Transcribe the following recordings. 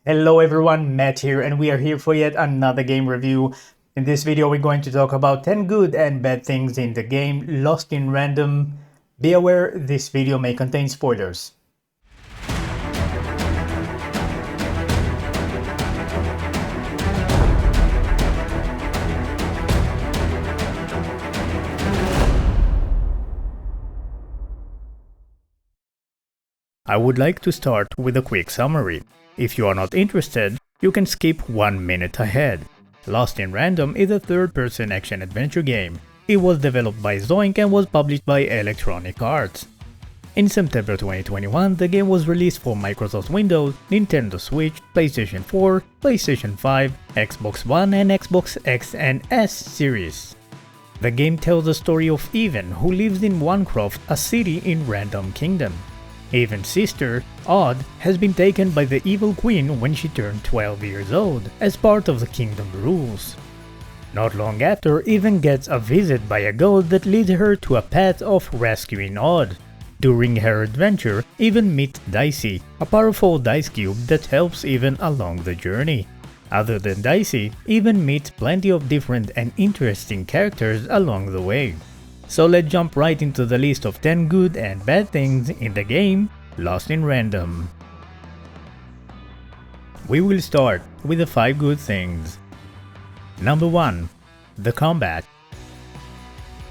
Hello everyone, Matt here, and we are here for yet another game review. In this video we're going to talk about 10 good and bad things in the game Lost in Random. Be aware this video may contain spoilers. I would like to start with a quick summary. If you are not interested, you can skip 1 minute ahead. Lost in Random is a third-person action-adventure game. It was developed by Zoink and was published by Electronic Arts. In September 2021, the game was released for Microsoft Windows, Nintendo Switch, PlayStation 4, PlayStation 5, Xbox One and Xbox X and S series. The game tells the story of Even, who lives in Onecroft, a city in Random Kingdom. Even's sister, Odd, has been taken by the evil queen when she turned 12 years old, as part of the kingdom rules. Not long after, Even gets a visit by a ghost that leads her to a path of rescuing Odd. During her adventure, Even meets Dicey, a powerful dice cube that helps Even along the journey. Other than Dicey, Even meets plenty of different and interesting characters along the way. So let's jump right into the list of 10 good and bad things in the game Lost in Random. We will start with the 5 good things. Number 1. The combat.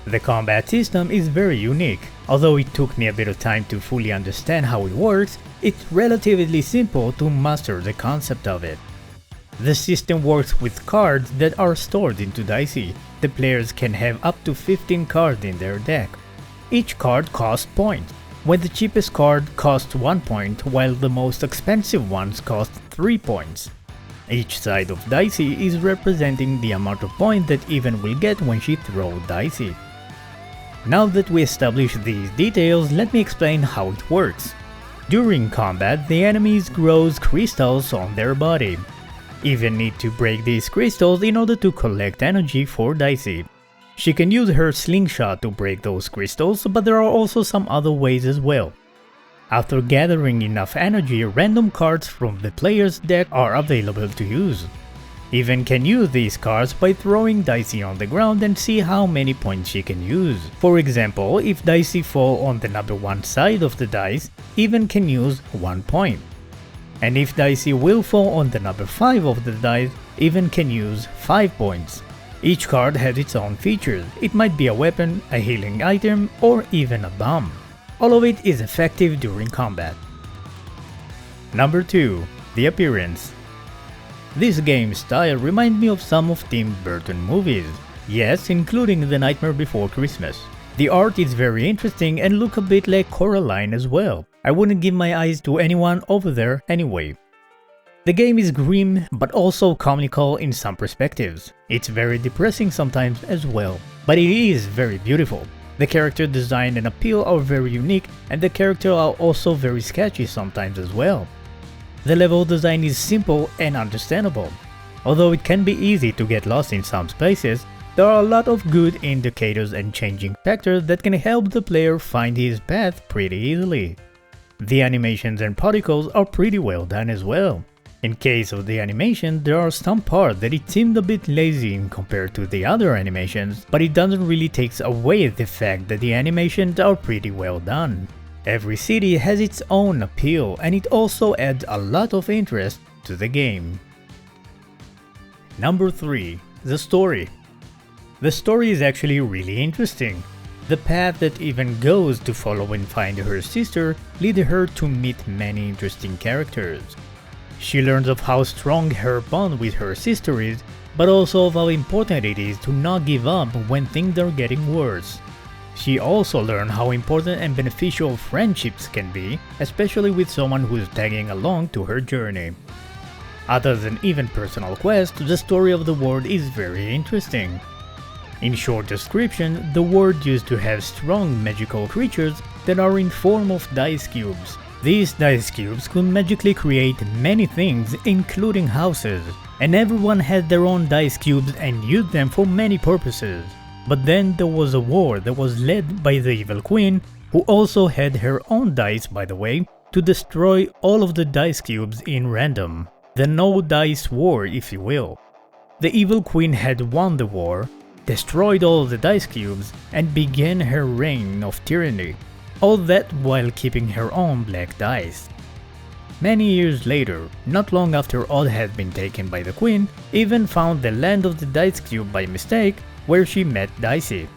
The combat system is very unique. Although it took me a bit of time to fully understand how it works, it's relatively simple to master the concept of it. The system works with cards that are stored into Dicey. The players can have up to 15 cards in their deck. Each card costs points, when the cheapest card costs 1 point while the most expensive ones cost 3 points. Each side of Dicey is representing the amount of points that Even will get when she throws Dicey. Now that we established these details, let me explain how it works. During combat, the enemies grow crystals on their body. Even need to break these crystals in order to collect energy for Dicey. She can use her slingshot to break those crystals, but there are also some other ways as well. After gathering enough energy, random cards from the player's deck are available to use. Even can use these cards by throwing Dicey on the ground and see how many points she can use. For example, if Dicey fall on the number 1 side of the dice, Even can use 1 point. And if Dicey will fall on the number 5 of the dice, Even can use 5 points. Each card has its own features. It might be a weapon, a healing item, or even a bomb. All of it is effective during combat. Number 2. The appearance. This game's style reminds me of some of Tim Burton movies. Yes, including The Nightmare Before Christmas. The art is very interesting and look a bit like Coraline as well. I wouldn't give my eyes to anyone over there anyway. The game is grim but also comical in some perspectives. It's very depressing sometimes as well, but it is very beautiful. The character design and appeal are very unique, and the characters are also very sketchy sometimes as well. The level design is simple and understandable. Although it can be easy to get lost in some spaces, there are a lot of good indicators and changing factors that can help the player find his path pretty easily. The animations and particles are pretty well done as well. In case of the animation, there are some parts that it seemed a bit lazy in compared to the other animations, but it doesn't really take away the fact that the animations are pretty well done. Every city has its own appeal, and it also adds a lot of interest to the game. Number 3. The story. The story is actually really interesting. The path that Even goes to follow and find her sister leads her to meet many interesting characters. She learns of how strong her bond with her sister is, but also of how important it is to not give up when things are getting worse. She also learns how important and beneficial friendships can be, especially with someone who is tagging along to her journey. Other than even personal quests, the story of the world is very interesting. In short description, the world used to have strong magical creatures that are in form of dice cubes. These dice cubes could magically create many things, including houses, and everyone had their own dice cubes and used them for many purposes. But then there was a war that was led by the evil queen, who also had her own dice by the way, to destroy all of the dice cubes in random. The no dice war, if you will. The evil queen had won the war, destroyed all the dice cubes, and began her reign of tyranny, all that while keeping her own black dice. Many years later, not long after all had been taken by the queen, Even found the land of the dice cube by mistake, where she met Dicey.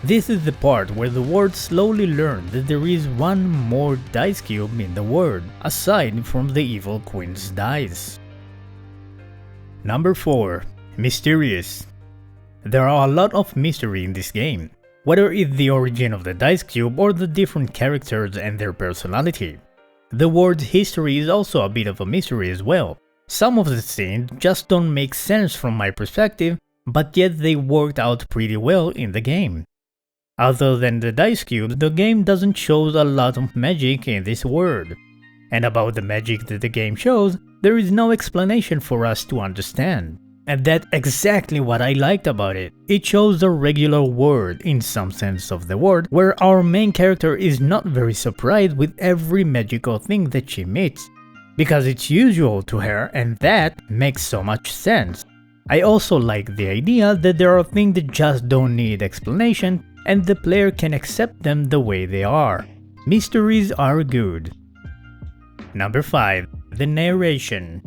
This is the part where the world slowly learned that there is one more dice cube in the world, aside from the evil queen's dice. Number 4. Mysterious. There are a lot of mystery in this game, whether it's the origin of the dice cube or the different characters and their personality. The word's history is also a bit of a mystery as well. Some of the scenes just don't make sense from my perspective, but yet they worked out pretty well in the game. Other than the dice cube, the game doesn't show a lot of magic in this world. And about the magic that the game shows, there is no explanation for us to understand. And that's exactly what I liked about it. It shows a regular world, in some sense of the word, where our main character is not very surprised with every magical thing that she meets, because it's usual to her, and that makes so much sense. I also like the idea that there are things that just don't need explanation, and the player can accept them the way they are. Mysteries are good. Number 5. The narration.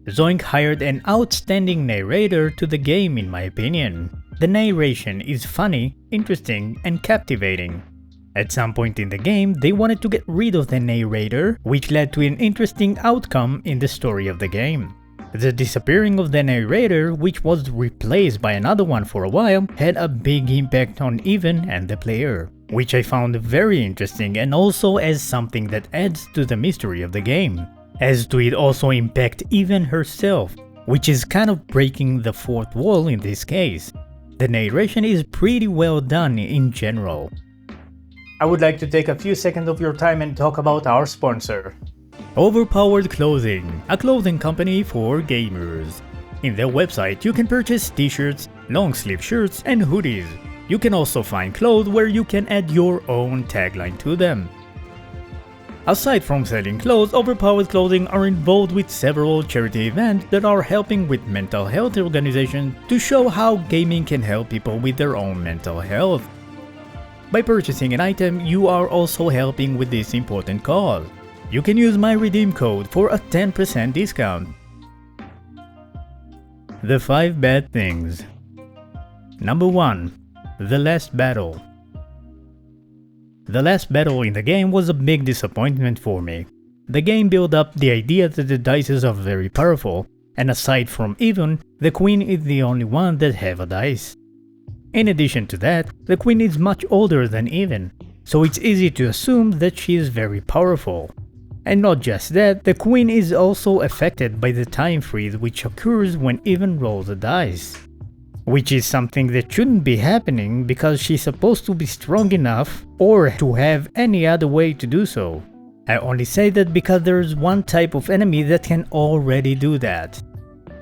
Zoink hired an outstanding narrator to the game in my opinion. The narration is funny, interesting, and captivating. At some point in the game, they wanted to get rid of the narrator, which led to an interesting outcome in the story of the game. The disappearing of the narrator, which was replaced by another one for a while, had a big impact on Even and the player, which I found very interesting and also as something that adds to the mystery of the game. As to it also impact Even herself, which is kind of breaking the fourth wall in this case. The narration is pretty well done in general. I would like to take a few seconds of your time and talk about our sponsor. Overpowered Clothing, a clothing company for gamers. In their website you can purchase t-shirts, long sleeve shirts, and hoodies. You can also find clothes where you can add your own tagline to them. Aside from selling clothes, Overpowered Clothing are involved with several charity events that are helping with mental health organizations to show how gaming can help people with their own mental health. By purchasing an item, you are also helping with this important cause. You can use my redeem code for a 10% discount. The 5 bad things. Number 1. The last battle. The last battle in the game was a big disappointment for me. The game built up the idea that the dice are very powerful, and aside from Even, the queen is the only one that have a dice. In addition to that, the queen is much older than Even, so it's easy to assume that she is very powerful. And not just that, the queen is also affected by the time freeze which occurs when Even rolls a dice. Which is something that shouldn't be happening because she's supposed to be strong enough or to have any other way to do so. I only say that because there's one type of enemy that can already do that.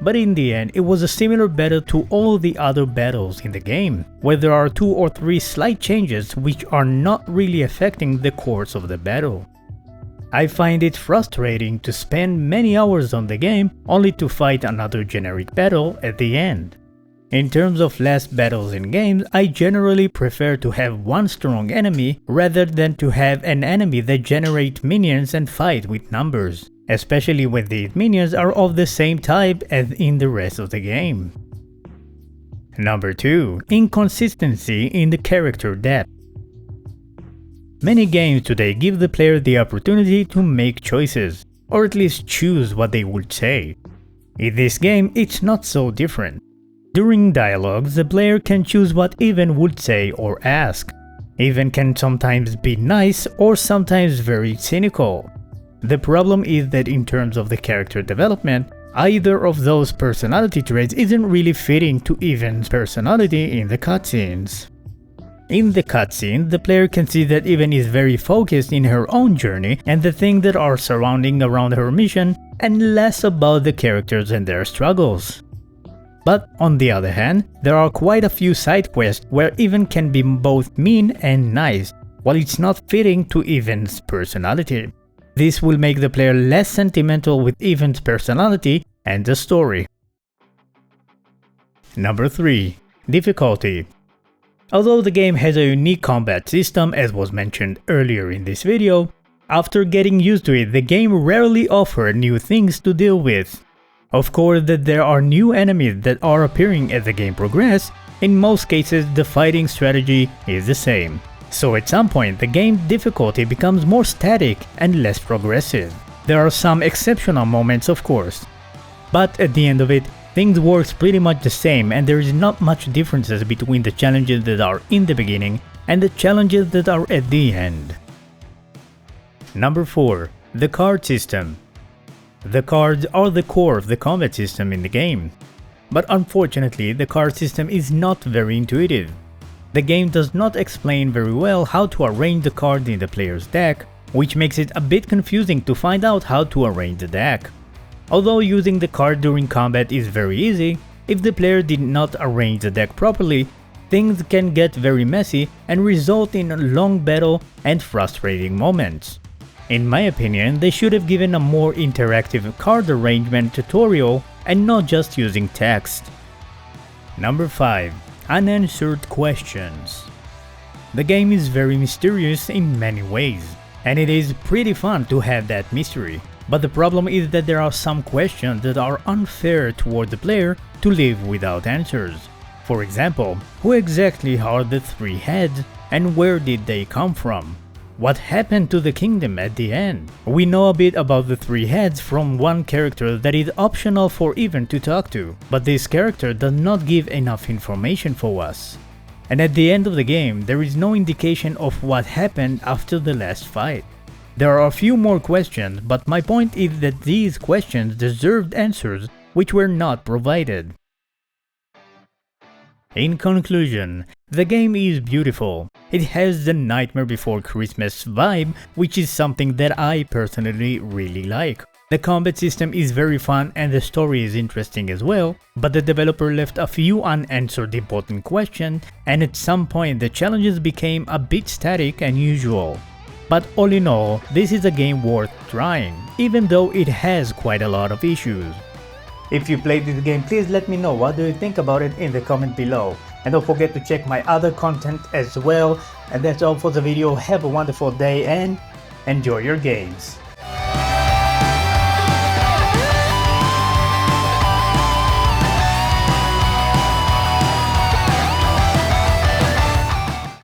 But in the end, it was a similar battle to all the other battles in the game, where there are 2 or 3 slight changes which are not really affecting the course of the battle. I find it frustrating to spend many hours on the game only to fight another generic battle at the end. In terms of last battles in games, I generally prefer to have one strong enemy rather than to have an enemy that generate minions and fight with numbers, especially when these minions are of the same type as in the rest of the game. Number 2. Inconsistency in the character depth. Many games today give the player the opportunity to make choices, or at least choose what they would say. In this game, it's not so different. During dialogues, the player can choose what Even would say or ask. Even can sometimes be nice or sometimes very cynical. The problem is that in terms of the character development, either of those personality traits isn't really fitting to Even's personality in the cutscenes. In the cutscene, the player can see that Even is very focused in her own journey and the things that are surrounding around her mission, and less about the characters and their struggles. But on the other hand, there are quite a few side quests where Even can be both mean and nice, while it's not fitting to Even's personality. This will make the player less sentimental with Even's personality and the story. Number 3. Difficulty. Although the game has a unique combat system as was mentioned earlier in this video, after getting used to it, the game rarely offers new things to deal with. Of course, that there are new enemies that are appearing as the game progresses. In most cases, the fighting strategy is the same. So at some point, the game difficulty becomes more static and less progressive. There are some exceptional moments, of course. But at the end of it, things work pretty much the same, and there is not much differences between the challenges that are in the beginning and the challenges that are at the end. Number 4. The card system. The cards are the core of the combat system in the game. But unfortunately, the card system is not very intuitive. The game does not explain very well how to arrange the cards in the player's deck, which makes it a bit confusing to find out how to arrange the deck. Although using the card during combat is very easy, if the player did not arrange the deck properly, things can get very messy and result in a long battle and frustrating moments. In my opinion, they should have given a more interactive card arrangement tutorial and not just using text. Number 5. Unanswered Questions. The game is very mysterious in many ways, and it is pretty fun to have that mystery. But the problem is that there are some questions that are unfair toward the player to leave without answers. For example, who exactly are the 3 heads and where did they come from? What happened to the kingdom at the end? We know a bit about the 3 heads from one character that is optional for Even to talk to, but this character does not give enough information for us. And at the end of the game, there is no indication of what happened after the last fight. There are a few more questions, but my point is that these questions deserved answers which were not provided. In conclusion, the game is beautiful. It has the Nightmare Before Christmas vibe, which is something that I personally really like. The combat system is very fun and the story is interesting as well, but the developer left a few unanswered important questions, and at some point the challenges became a bit static and usual. But all in all, this is a game worth trying, even though it has quite a lot of issues. If you played this game, please let me know what do you think about it in the comment below. And don't forget to check my other content as well. And that's all for the video. Have a wonderful day and enjoy your games.